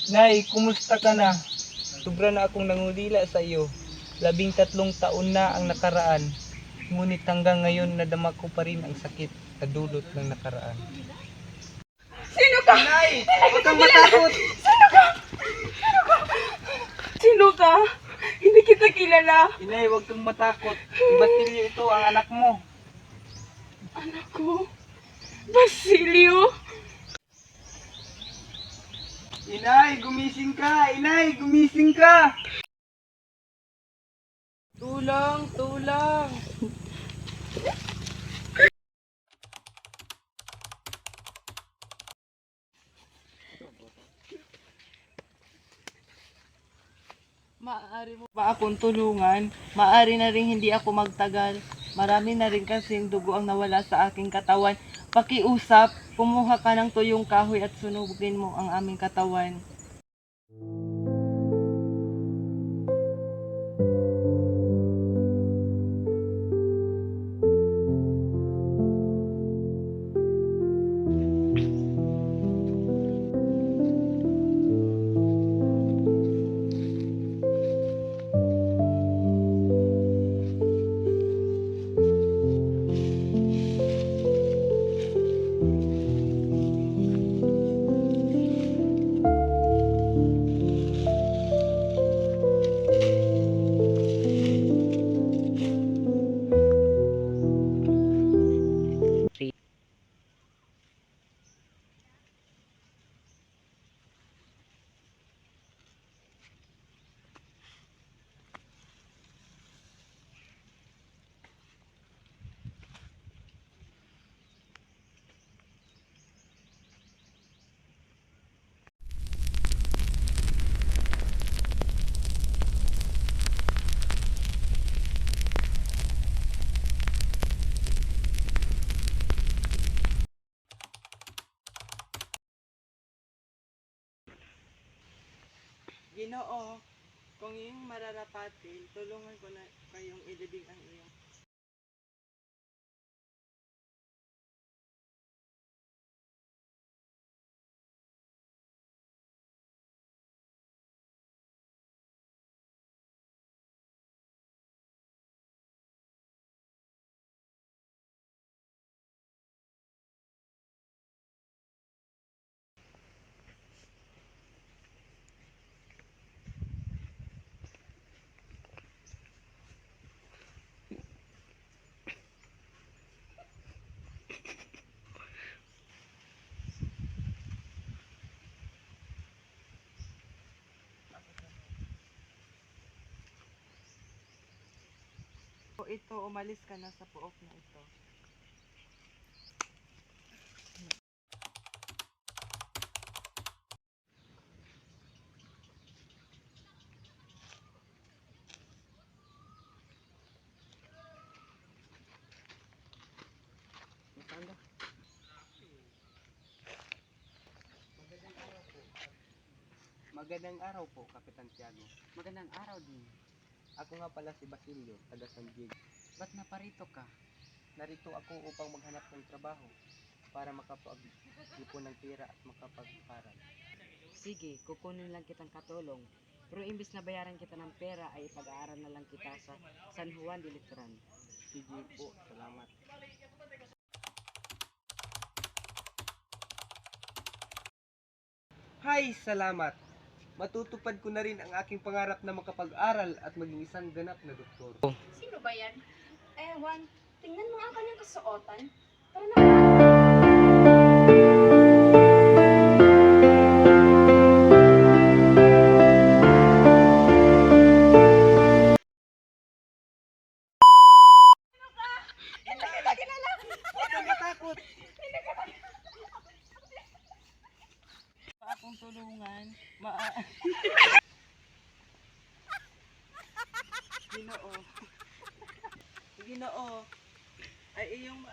Nay, kumusta ka na? Sobra na akong nangulila sa iyo. 13 taon na ang nakaraan. Ngunit hanggang ngayon nadama ko pa rin ang sakit na dulot ng nakaraan. Sino ka? Nay, huwag kang matakot! Sino ka? Hindi kita kilala. Inay, huwag kang matakot. Si Basilio ito ang anak mo. Anak ko? Basilio? Inay, gumising ka! Inay, gumising ka! Tulang, tulang! Maaari mo ba akong tulungan? Maaari na rin hindi ako magtagal. Marami na rin kasing dugo ang nawala sa aking katawan. Pakiusap, kumuha ka ng tuyong kahoy at sunugin mo ang aming katawan. Ginoo, kung iyong mararapatin, tulungan ko na kayong ilibing ang iyong. O ito, umalis ka na sa puok na ito. Magandang araw po, Kapitan Tiago. Magandang araw din. Ako nga pala si Basilio, taga San Diego. Ba't naparito ka? Narito ako upang maghanap ng trabaho para makapag-ipon ng pera at makapag-aral. Sige, kukunin lang kitang katulong. Pero imbis na bayaran kita ng pera ay ipag-aaral na lang kita sa San Juan de Letran. Sige po, salamat. Hay, salamat! Matutupad ko na rin ang aking pangarap na makapag-aral at maging isang ganap na doktor. Sino ba yan? Ewan, tingnan mo nga ang kanyang kasuotan. Tara na. Huwag kang matakot! Pa akong tulungan. Ginoo. Ginoo. Ay iyong